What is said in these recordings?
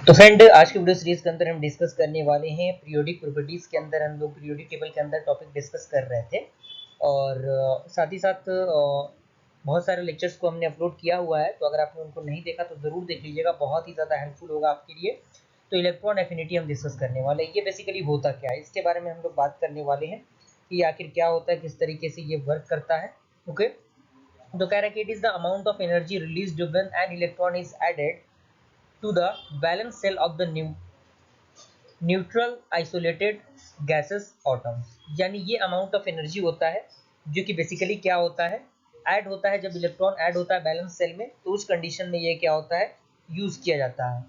तो फ्रेंड, आज की वीडियो सीरीज के अंदर हम डिस्कस करने वाले हैं पीरियोडिक प्रॉपर्टीज के अंदर। हम लोग पीरियोडिक टेबल के अंदर टॉपिक डिस्कस कर रहे थे और साथ ही साथ बहुत सारे लेक्चर्स को हमने अपलोड किया हुआ है। तो अगर आपने उनको नहीं देखा तो ज़रूर देख लीजिएगा, बहुत ही ज़्यादा हेल्पफुल होगा आपके लिए। तो इलेक्ट्रॉन एफिनिटी हम डिस्कस करने वाले हैं। ये बेसिकली होता क्या है, इसके बारे में हम लोग बात करने वाले हैं कि आखिर क्या होता है, किस तरीके से ये वर्क करता है। ओके, तो कह रहा है कि it is the amount of energy released when an electron is added to the valence shell of the neutral isolated gases atoms। यानी ये अमाउंट ऑफ एनर्जी होता है जो कि बेसिकली क्या होता है, ऐड होता है। जब इलेक्ट्रॉन ऐड होता है बैलेंस सेल में तो उस कंडीशन में ये क्या होता है, यूज किया जाता है।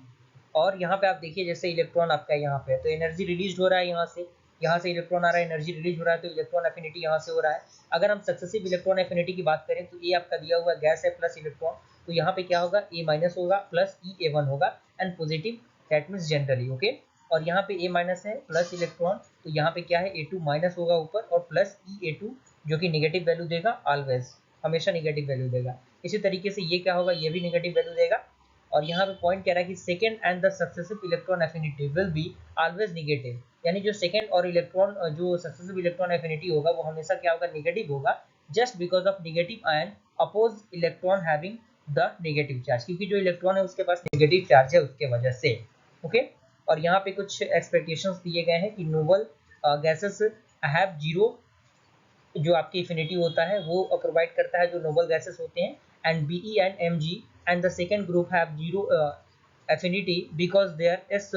और यहाँ पे आप देखिए, जैसे इलेक्ट्रॉन आपका यहाँ पे है तो एनर्जी रिलीज हो रहा है, यहाँ से इलेक्ट्रॉन आ रहा है, एनर्जी रिलीज हो रहा है, तो इलेक्ट्रॉन एफिनिटी यहाँ से हो रहा है। अगर हम सक्सेसिव इलेक्ट्रॉन एफिनिटी की बात करें तो ए आपका दिया हुआ गैस है प्लस इलेक्ट्रॉन, तो यहाँ पे क्या होगा, ए माइनस होगा प्लस ई ए वन होगा and positive, that means generally. Okay, और यहाँ पे ए माइनस है प्लस इलेक्ट्रॉन, तो यहाँ पे क्या है, ए टू माइनस होगा ऊपर और प्लस ई ए टू जो कि निगेटिव वैल्यू देगा, ऑलवेज हमेशा निगेटिव वैल्यू देगा। इसी तरीके से ये क्या होगा, ये भी निगेटिव वैल्यू देगा। और यहाँ पे पॉइंट कह रहा है कि second and the successive electron affinity will be always negative. यानी जो सेकेंड और इलेक्ट्रॉन जो सक्सेसिव इलेक्ट्रॉन एफिनिटी होगा वो हमेशा क्या होगा, निगेटिव होगा, just because of negative ion oppose electron having the negative charge, क्योंकि जो इलेक्ट्रॉन है उसके पास नेगेटिव चार्ज है उसके वजह से। ओके, और यहाँ पे कुछ एक्सपेक्टेशंस दिए गए हैं कि नोबल गैसेस हैव जीरो, जो आपकी इफिनिटी होता है वो प्रोवाइड करता है जो नोबल गैसेस होते हैं, and BE and MG and the second group have zero affinity because there is.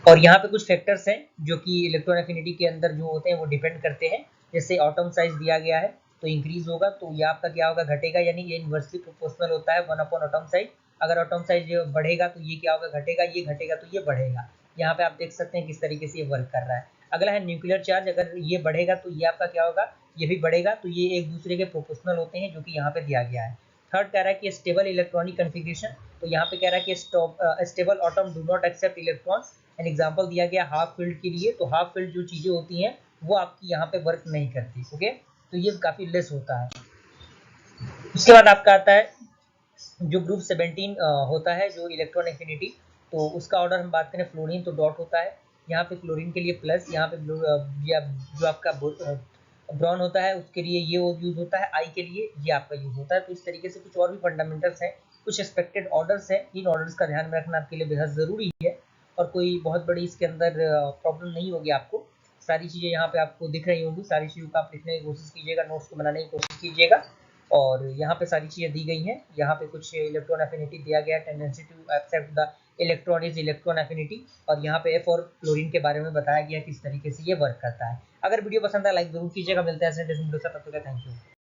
और यहाँ पे कुछ फैक्टर्स हैं जो कि इलेक्ट्रॉन एफिनिटी के अंदर जो होते हैं वो डिपेंड करते हैं। जैसे एटॉम साइज दिया गया है तो इंक्रीज होगा, तो ये आपका क्या होगा, घटेगा, यानी ये इनवर्सली प्रोपोर्शनल होता है 1 अपॉन एटॉम साइज। अगर एटॉम साइज बढ़ेगा तो ये क्या होगा, घटेगा, ये घटेगा तो ये बढ़ेगा। यहाँ पे आप देख सकते हैं किस तरीके से ये वर्क कर रहा है। अगला है न्यूक्लियर चार्ज, अगर ये बढ़ेगा तो ये आपका क्या होगा, ये भी बढ़ेगा, तो ये एक दूसरे के प्रोपोर्शनल होते हैं जो कि यहाँ पे दिया गया है। थर्ड कह रहा है कि स्टेबल इलेक्ट्रॉनिक कन्फिग्रेशन, तो यहाँ पे कह रहा है कि stable atom do not accept electron. An example दिया गया हाफ फील्ड के लिए, तो हाफ फील्ड जो चीज़ें होती हैं वो आपकी यहाँ पे वर्क नहीं करती। ओके, तो ये काफ़ी लेस होता है। उसके बाद आपका आता है जो ग्रुप 17 होता है जो इलेक्ट्रॉन एफिनिटी, तो उसका ऑर्डर हम बात करें फ्लोरीन तो डॉट होता है, यहाँ पे क्लोरीन के लिए प्लस, यहाँ पे या जो आपका ब्रॉन होता है उसके लिए ये यूज होता है, आई के लिए ये आपका यूज होता है। तो इस तरीके से कुछ और भी फंडामेंटल्स हैं, कुछ एक्सपेक्टेड ऑर्डर्स हैं, इन ऑर्डर्स का ध्यान में रखना आपके लिए बेहद ज़रूरी है। और कोई बहुत बड़ी इसके अंदर प्रॉब्लम नहीं होगी आपको। सारी चीज़ें यहाँ पे आपको दिख रही होंगी, सारी चीज़ों को आप लिखने की कोशिश कीजिएगा, नोट्स को बनाने की कोशिश कीजिएगा। और यहाँ पे सारी चीज़ें दी गई हैं। यहाँ पे कुछ इलेक्ट्रॉन एफिनिटी दिया गया है, tendency to accept the electron is electron affinity, और यहाँ पे एफ और क्लोरीन के बारे में बताया गया किस तरीके से ये वर्क करता है। अगर वीडियो पसंद है लाइक जरूर कीजिएगा, मिलते हैं ऐसे वीडियो से, तब तक थैंक यू।